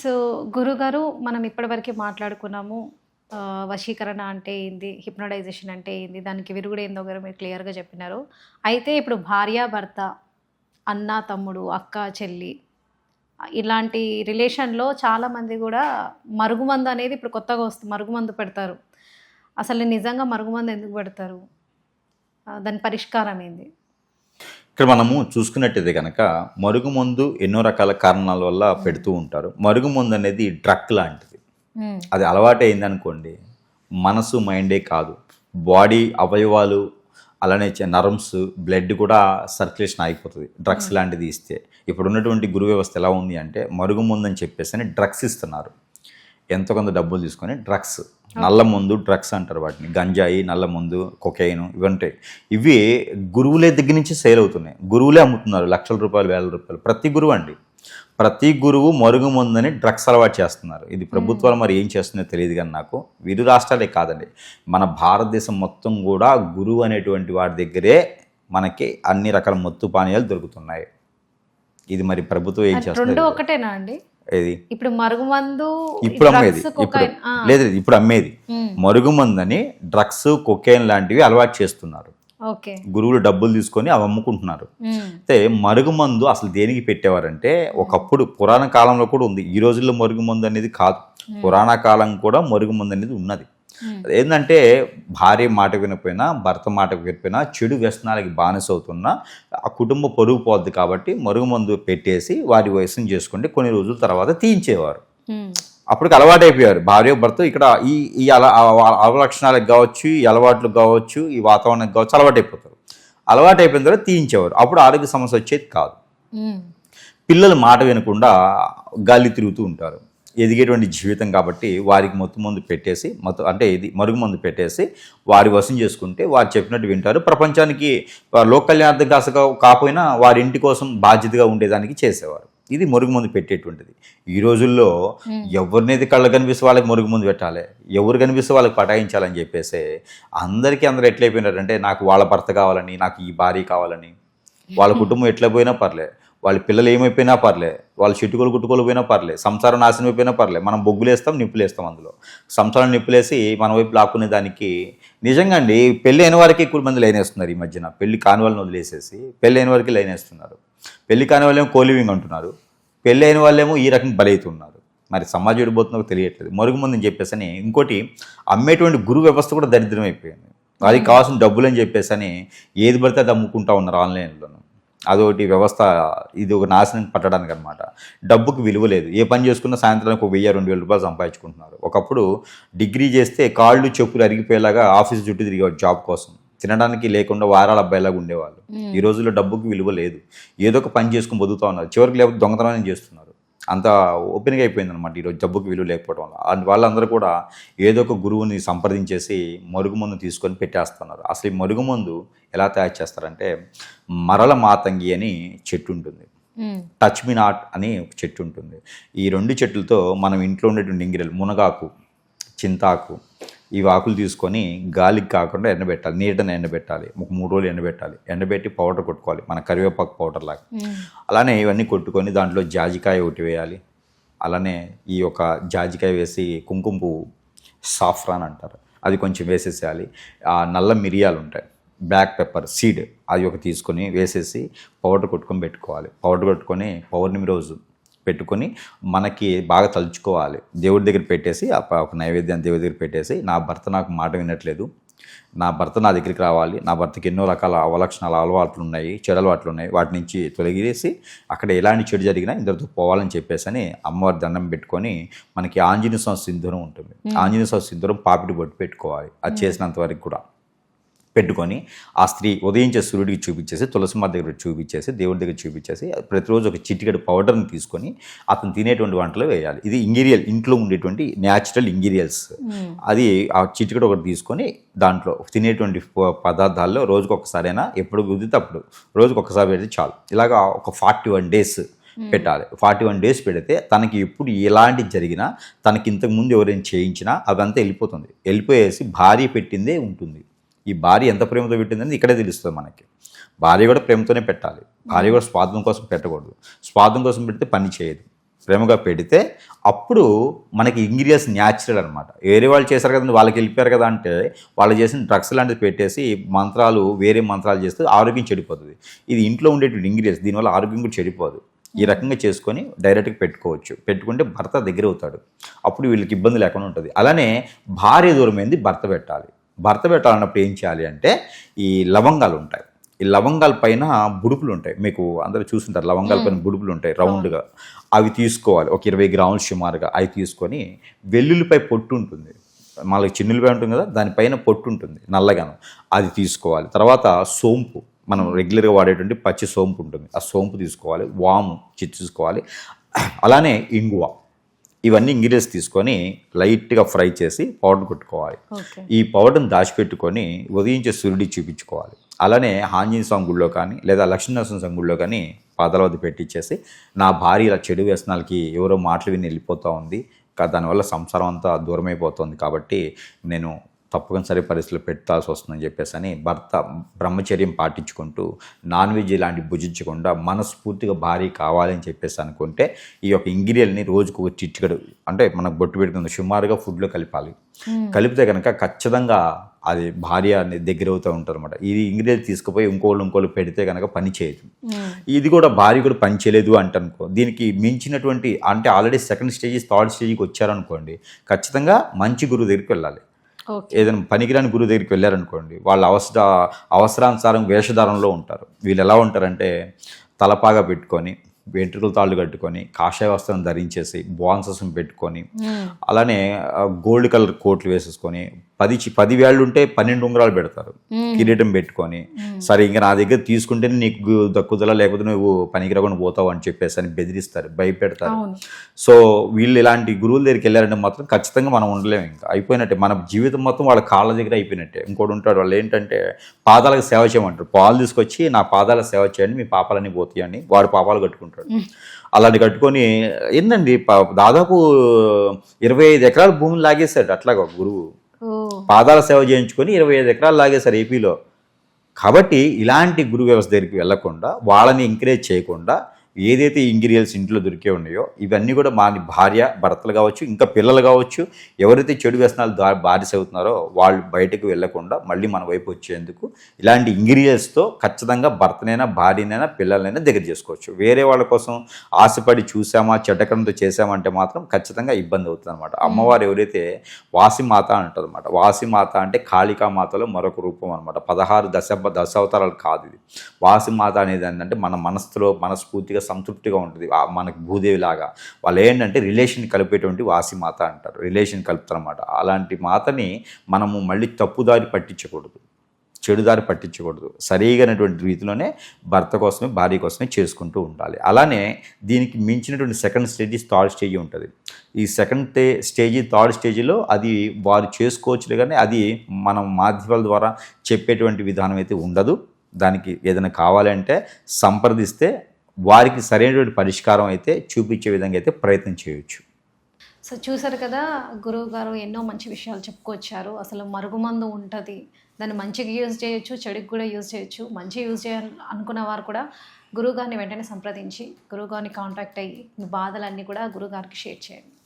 So గురుగారు మనం ఇప్పటివరకు మాట్లాడుకున్నాము. వశీకరణ అంటే ఏంది, హిప్నోటైజేషన్ అంటే ఏంది, దానికి విరుగుడు ఏందో గారు మీరు క్లియర్గా చెప్పినారు. అయితే ఇప్పుడు భార్య భర్త, అన్న తమ్ముడు, అక్క చెల్లి, ఇలాంటి రిలేషన్లో చాలామంది కూడా మరుగుమందు అనేది ఇప్పుడు కొత్తగా వస్తుంది, మరుగుమందు పెడతారు. అసలు నిజంగా మరుగుమందు ఎందుకు పెడతారు, దాని పరిష్కారం ఏంది? ఇక్కడ మనము చూసుకున్నట్టయితే కనుక మరుగుమందు ఎన్నో రకాల కారణాల వల్ల పెడుతూ ఉంటారు. మరుగుమందు అనేది డ్రగ్ లాంటిది. అది అలవాటు అయిందనుకోండి, మనసు మైండే కాదు, బాడీ అవయవాలు అలానే నర్వ్స్ బ్లడ్ కూడా సర్క్యులేషన్ ఆగిపోతుంది డ్రగ్స్ లాంటిది ఇస్తే. ఇప్పుడు ఉన్నటువంటి గురు వ్యవస్థ ఎలా ఉంది అంటే మరుగుమందు అని చెప్పేసి అని డ్రగ్స్ ఇస్తున్నారు. ఎంతో కొంత డబ్బులు తీసుకొని డ్రగ్స్, నల్ల మందు డ్రగ్స్ అంటారు వాటిని, గంజాయి, నల్ల మందు, కొకైన్ ఇవంటాయి. ఇవి గురువులే దగ్గర నుంచి సేల్ అవుతున్నాయి. గురువులే అమ్ముతున్నారు లక్షల రూపాయలు, వేల రూపాయలు. ప్రతి గురువు అండి, ప్రతి గురువు మరుగుమందని డ్రగ్స్ అలవాటు చేస్తున్నారు. ఇది ప్రభుత్వాలు మరి ఏం చేస్తుందో తెలియదు, కానీ నాకు విరు రాష్ట్రాలే కాదండి, మన భారతదేశం మొత్తం కూడా గురువు అనేటువంటి వాడి దగ్గరే మనకి అన్ని రకాల మత్తు పానీయాలు దొరుకుతున్నాయి. ఇది మరి ప్రభుత్వం ఏం చేస్తుంది? ఒకటేనా అండి ఏది ఇప్పుడు మరుగుమందు? ఇప్పుడు అమ్మేది, ఇప్పుడు లేదు, ఇప్పుడు అమ్మేది మరుగుమందని డ్రగ్స్, కొకైన్ లాంటివి అలవాటు చేస్తున్నారు. గురువులు డబ్బులు తీసుకొని అవి అమ్ముకుంటున్నారు. అయితే మరుగుమందు అసలు దేనికి పెట్టేవారంటే, ఒకప్పుడు పురాణ కాలంలో కూడా ఉంది, ఈ రోజుల్లో మరుగుమందు అనేది కాదు, పురాణ కాలం కూడా మరుగుమందు అనేది ఉన్నది. ఏంటంటే భార్య మాట వినపోయినా, భర్త మాట వినపోయినా, చెడు వ్యసనాలకి బానిస అవుతున్నా ఆ కుటుంబ పొరుగు పోద్ది కాబట్టి మరుగుమందు పెట్టేసి వారి వయసును చేసుకుంటే కొన్ని రోజుల తర్వాత తీయించేవారు. అప్పటికి అలవాటైపోయారు భార్య భర్త. ఇక్కడ ఈ అవలక్షణాలకు కావచ్చు, ఈ అలవాట్లకు కావచ్చు, ఈ వాతావరణానికి కావచ్చు అలవాటైపోతారు. అలవాటైపోయిన తర్వాత తీయించేవారు. అప్పుడు ఆరోగ్య సమస్య వచ్చేది కాదు. పిల్లలు మాట వినకుండా గాలి తిరుగుతూ ఉంటారు. ఎదిగేటువంటి జీవితం కాబట్టి వారికి మందు పెట్టేసి, అంటే ఇది మరుగుమందు పెట్టేసి వారి వశం చేసుకుంటే వారు చెప్పినట్టు వింటారు. ప్రపంచానికి లోక కళ్యాణార్థం కాకపోయినా వారి ఇంటి కోసం బాధ్యతగా ఉండేదానికి చేసేవారు. ఇది మరుగుమందు పెట్టేటువంటిది. ఈ రోజుల్లో ఎవరినైతే కళ్ళ కనిపిస్తే వాళ్ళకి మరుగుమందు పెట్టాలి, ఎవరు కనిపిస్తే వాళ్ళకి పటాయించాలని చెప్పేసి అందరూ ఎట్లయిపోయినారంటే, నాకు వాళ్ళ భర్త కావాలని, నాకు ఈ భార్య కావాలని, వాళ్ళ కుటుంబం ఎట్లా పోయినా పర్లే, వాళ్ళ పిల్లలు ఏమైపోయినా పర్లే, వాళ్ళ చిట్టుకోలు కుట్టుకోలు పోయినా పర్లే, సంసారం నాశనం అయిపోయినా పర్లే, మనం బొగ్గులేస్తాం, నిప్పులేస్తాం. అందులో సంసారం నిప్పులేసి మన వైపు లాక్కునే దానికి నిజంగా అండి పెళ్ళి అయిన వారికి ఎక్కువ మంది లైన్ వేస్తున్నారు. ఈ మధ్యన పెళ్లి కాని వాళ్ళని వదిలేసేసి పెళ్ళి అయిన వారికి లైన్ వేస్తున్నారు. పెళ్లి కాని వాళ్ళేమో కోలివింగ్ అంటున్నారు, పెళ్ళి అయిన వాళ్ళేమో ఈ రకంగా బలవుతున్నారు. మరి సమాజం ఎడిపోతుందో తెలియట్లేదు. మరుగుమందని చెప్పేసి అని ఇంకోటి అమ్మేటువంటి గురు వ్యవస్థ కూడా దరిద్రం అయిపోయింది. వారికి కావాల్సిన డబ్బులు అని చెప్పేసి అని ఏది పడితే అది అమ్ముకుంటా ఉన్నారు ఆన్లైన్లోనూ. అదొకటి వ్యవస్థ, ఇది ఒక నాశనం పట్టడానికి అనమాట. డబ్బుకు విలువ లేదు. ఏ పని చేసుకున్నా సాయంత్రానికి 1000-2000 రూపాయలు సంపాదించుకుంటున్నారు. ఒకప్పుడు డిగ్రీ చేస్తే కాళ్ళు చెప్పులు అరిగిపోయేలాగా ఆఫీస్ చుట్టూ తిరిగేవారు జాబ్ కోసం, తినడానికి లేకుండా వారాల అబ్బాయిలాగా ఉండేవాళ్ళు. ఈ రోజుల్లో డబ్బుకి విలువ లేదు. ఏదో ఒక పని చేసుకుని బతుకుతూ ఉన్నారు. చివరికి లేకపోతే దొంగతనం చేస్తున్నారు. అంత ఓపెన్గా అయిపోయింది అనమాట ఈరోజు డబ్బుకి విలువ లేకపోవడం వల్ల. వాళ్ళందరూ కూడా ఏదో ఒక గురువుని సంప్రదించేసి మరుగుమందు తీసుకొని పెట్టేస్తున్నారు. అసలు ఈ మరుగుమందు ఎలా తయారు చేస్తారంటే, మరల మాతంగి అని చెట్టు ఉంటుంది, టచ్ మీ నాట్ అని ఒక చెట్టు ఉంటుంది. ఈ 2 చెట్లతో మనం ఇంట్లో ఉండేటువంటి ఇంగిరెలు, మునగాకు, చింతాకు, ఈ ఆకులు తీసుకొని గాలికి కాకుండా ఎండబెట్టాలి, నీటని ఎండబెట్టాలి. ఒక 3 రోజులు ఎండబెట్టాలి. ఎండబెట్టి పౌడర్ కొట్టుకోవాలి, మన కరివేపాకు పౌడర్ లాగా. అలానే ఇవన్నీ కొట్టుకొని దాంట్లో జాజికాయ ఒకటి వేయాలి. అలానే ఈ యొక్క జాజికాయ వేసి కుంకుమ పువ్వు, సాఫ్రాన్ అంటారు, అది కొంచెం వేసేసేయాలి. ఆ నల్ల మిరియాలు ఉంటాయి, బ్లాక్ పెప్పర్ సీడ్, అది ఒక తీసుకొని వేసేసి పౌడర్ కొట్టుకొని పెట్టుకోవాలి. పౌడర్ కొట్టుకొని పౌర్ణమి రోజు పెట్టుకొని మనకి బాగా తలుచుకోవాలి. దేవుడి దగ్గర పెట్టేసి ఒక నైవేద్యాన్ని దేవుడి దగ్గర పెట్టేసి, నా భర్త నాకు మాట వినట్లేదు, నా భర్త నా దగ్గరికి రావాలి, నా భర్తకి ఎన్నో రకాల అవలక్షణాలు, అలవాట్లు ఉన్నాయి, చెడు అలవాట్లు ఉన్నాయి, వాటి నుంచి తొలగిసి అక్కడ ఎలాంటి చెడు జరిగినా ఇందరితో పోవాలని చెప్పేసి అని అమ్మవారి దండం పెట్టుకొని, మనకి ఆంజనేయ స్వామి సింధూరం ఉంటుంది, ఆంజనేయ స్వామి సింధూరం పాపిడి బొట్టు పెట్టుకోవాలి. అది చేసినంత వరకు కూడా పెట్టుకొని ఆ స్త్రీ ఉదయించే సూర్యుడికి చూపించేసి, తులసిమాత దగ్గర చూపించేసి, దేవుడి దగ్గర చూపించేసి, ప్రతిరోజు ఒక చిటికెడు పౌడర్ని తీసుకొని అతను తినేటువంటి వంటలో వేయాలి. ఇది ఇంట్లో ఉండేటువంటి న్యాచురల్ ఇంగ్రీడియల్స్. అది ఆ చిటికెడు ఒకటి తీసుకొని దాంట్లో తినేటువంటి పదార్థాల్లో రోజుకు ఒకసారైనా, ఎప్పుడు కుదిరితే అప్పుడు రోజుకు ఒకసారి పెడితే చాలు. ఇలాగా ఒక 41 days పెట్టాలి. 41 days పెడితే తనకి ఎప్పుడు ఎలాంటి జరిగినా, తనకి ఇంతకుముందు ఎవరైనా చేయించినా అదంతా వెళ్ళిపోతుంది. వెళ్ళిపోయేసి భార్య పెట్టిందే ఉంటుంది. ఈ భార్య ఎంత ప్రేమతో పెట్టిందని ఇక్కడే తెలుస్తుంది మనకి. భార్య కూడా ప్రేమతోనే పెట్టాలి. భార్య కూడా స్వార్థం కోసం పెట్టకూడదు. స్వార్థం కోసం పెడితే పని చేయదు. ప్రేమగా పెడితే అప్పుడు మనకి ఇంగ్రీడియంట్స్ న్యాచురల్ అనమాట. వేరే వాళ్ళు చేశారు కదండి, వాళ్ళకి వెళ్ళిపోయారు కదా అంటే వాళ్ళు చేసిన డ్రగ్స్ లాంటివి పెట్టేసి మంత్రాలు వేరే మంత్రాలు చేస్తే ఆరోగ్యం చెడిపోతుంది. ఇది ఇంట్లో ఉండేటువంటి ఇంగ్రీడియంట్స్, దీనివల్ల ఆరోగ్యం కూడా చెడిపోదు. ఈ రకంగా చేసుకొని డైరెక్ట్గా పెట్టుకోవచ్చు. పెట్టుకుంటే భర్త దగ్గర అవుతాడు, అప్పుడు వీళ్ళకి ఇబ్బంది లేకుండా ఉంటుంది. అలానే భార్య దూరమైంది భర్త పెట్టాలి. భర్త పెట్టాలన్నప్పుడు ఏం చేయాలి అంటే ఈ లవంగాలు ఉంటాయి, ఈ లవంగాల పైన బుడుపులు ఉంటాయి, మీకు అందరూ చూస్తుంటారు, లవంగాల పైన బుడుపులు ఉంటాయి రౌండ్గా, అవి తీసుకోవాలి. ఒక 20 గ్రాములు సుమారుగా అవి తీసుకొని, వెల్లుల్లిపై పొట్టు ఉంటుంది, మనకి చిన్నులపై ఉంటుంది కదా, దానిపైన పొట్టు ఉంటుంది నల్లగాను, అది తీసుకోవాలి. తర్వాత సోంపు, మనం రెగ్యులర్గా వాడేటువంటి పచ్చి సోంపు ఉంటుంది, ఆ సోంపు తీసుకోవాలి. వాము తీసుకోవాలి. అలానే ఇంగువ, ఇవన్నీ ఇంగ్రీడియంట్స్ తీసుకొని లైట్గా ఫ్రై చేసి పౌడర్ కొట్టుకోవాలి. ఈ పౌడర్ని దాచిపెట్టుకొని ఉదయించే సూర్యుడి చూపించుకోవాలి. అలానే ఆంజనేయ స్వామి గుడిలో కానీ లేదా లక్ష్మీనరసింహ స్వామి గుడిలో కానీ పాదాల వద్ద పెట్టించేసి, నా భార్య ఇలా చెడు వ్యసనాలకి ఎవరో మాటలు విని వెళ్ళిపోతూ ఉంది, దానివల్ల సంసారం అంతా దూరం అయిపోతుంది, కాబట్టి నేను తప్పనిసరి పరిస్థితులు పెట్టాల్సి వస్తుందని చెప్పేసి అని భర్త బ్రహ్మచర్యం పాటించుకుంటూ నాన్ వెజ్ ఇలాంటి భుజించకుండా మనస్ఫూర్తిగా భార్య కావాలని చెప్పేసి అనుకుంటే ఈ యొక్క ఇంగ్రీడియంట్ని రోజుకు ఒక చిటికెడు, అంటే మనకు బొట్టు పెట్టుకుంది సుమారుగా ఫుడ్లో కలిపాలి. కలిపితే కనుక ఖచ్చితంగా అది భార్య అనేది దగ్గర అవుతూ ఉంటుంది అనమాట. ఈ ఇంగ్రీడియంట్ తీసుకుపోయి ఇంకోళ్ళు పెడితే కనుక పని చేయదు. ఇది కూడా భార్య కూడా పని చేయలేదు అంటే అనుకో, దీనికి మించినటువంటి, అంటే ఆల్రెడీ సెకండ్ స్టేజ్ థర్డ్ స్టేజ్కి వచ్చారనుకోండి, ఖచ్చితంగా మంచి గురువు దగ్గరికి వెళ్ళాలి. ఏదైనా పనికిరాని గురువు దగ్గరికి వెళ్ళారనుకోండి, వాళ్ళ అవసరానుసారం వేషధారంలో ఉంటారు. వీళ్ళు ఎలా ఉంటారంటే తలపాగా పెట్టుకొని, వెంట్రుకల తాళ్ళు కట్టుకొని, కాషాయ వస్త్రం ధరించేసి, బాన్ససం పెట్టుకొని, అలానే గోల్డ్ కలర్ కోట్లు వేసేసుకొని, 10 వేళ్ళు ఉంటే 12 ఉంగరాలు పెడతారు, కిరీటం పెట్టుకొని, సరే ఇంకా నా దగ్గర తీసుకుంటే నీకు దక్కుదల, లేకపోతే నువ్వు పనికిరాకుండా పోతావు అని చెప్పేసి అని బెదిరిస్తారు, భయపెడతారు. సో వీళ్ళు ఇలాంటి గురువుల దగ్గరికి వెళ్ళారంటే మాత్రం ఖచ్చితంగా మనం ఉండలేము, ఇంకా అయిపోయినట్టే, మన జీవితం మొత్తం వాళ్ళ కాళ్ళ దగ్గర అయిపోయినట్టే. ఇంకోటి ఉంటాడు, వాళ్ళు ఏంటంటే పాదాలకు సేవ చేయమంటారు, పాలు తీసుకొచ్చి నా పాదాల సేవ చేయండి మీ పాపాలన్నీ పోతాయి అని వాడు పాపాలు కట్టుకుంటాడు. అలాంటి కట్టుకొని ఏందండి దాదాపు 25 ఎకరాల భూమిని లాగేశాడు అట్లాగా గురువు, పాదాల సేవ చేయించుకొని 25 ఎకరాలు లాగేశారు ఏపీలో. కాబట్టి ఇలాంటి గురు వ్యవస్థ దగ్గరికి వెళ్లకుండా, వాళ్ళని ఎంకరేజ్ చేయకుండా, ఏదైతే ఇంగ్రీడియంట్స్ ఇంట్లో దొరికే ఉన్నాయో ఇవన్నీ కూడా మా భార్య భర్తలు కావచ్చు, ఇంకా పిల్లలు కావచ్చు, ఎవరైతే చెడు వ్యసనాలు బారిస అవుతున్నారో వాళ్ళు బయటకు వెళ్లకుండా మళ్ళీ మన వైపు వచ్చేందుకు ఇలాంటి ఇంగ్రీడియంట్స్తో ఖచ్చితంగా భర్తనైనా భార్యనైనా పిల్లలైనా దగ్గర చేసుకోవచ్చు. వేరే వాళ్ళ కోసం ఆశపడి చూసామా, చెడ్డకరంతో చేసామంటే మాత్రం ఖచ్చితంగా ఇబ్బంది అవుతుంది అనమాట. అమ్మవారు ఎవరైతే వాసిమాత అంటారు అనమాట. వాసిమాత అంటే కాళికామాతలో మరొక రూపం అనమాట. 16 దశావతారాలు కాదు ఇది. వాసిమాత అనేది ఏంటంటే మన మనసులో మనస్ఫూర్తిగా సంతృప్తిగా ఉంటుంది, మనకు భూదేవి లాగా. వాళ్ళు ఏంటంటే రిలేషన్ కలిపేటువంటి వాసిమాత అంటారు, రిలేషన్ కలుపుతారన్నమాట. అలాంటి మాతని మనము మళ్ళీ తప్పుదారి పట్టించకూడదు, చెడుదారి పట్టించకూడదు, సరిగైనటువంటి రీతిలోనే భర్త కోసమే భార్య కోసమే చేసుకుంటూ ఉండాలి. అలానే దీనికి మించినటువంటి సెకండ్ స్టేజ్ థర్డ్ స్టేజ్ ఉంటుంది. ఈ సెకండ్ స్టేజ్ థర్డ్ స్టేజ్లో అది వారు చేసుకోవచ్చు, కానీ అది మనం మాధ్యమాల ద్వారా చెప్పేటువంటి విధానం అయితే ఉండదు. దానికి ఏదైనా కావాలంటే సంప్రదిస్తే వారికి సరైనటువంటి పరిష్కారం అయితే చూపించే విధంగా అయితే ప్రయత్నం చేయొచ్చు. సో చూసారు కదా, గురువు గారు ఎన్నో మంచి విషయాలు చెప్పుకొచ్చారు. అసలు మరుగుమందు ఉంటుంది, దాన్ని మంచిగా యూజ్ చేయొచ్చు, చెడుకు కూడా యూజ్ చేయొచ్చు. మంచి యూజ్ చేయాలి అనుకున్న వారు కూడా గురువుగారిని వెంటనే సంప్రదించి గురువుగారిని కాంటాక్ట్ అయ్యి మీ బాధలన్నీ కూడా గురువుగారికి షేర్ చేయండి.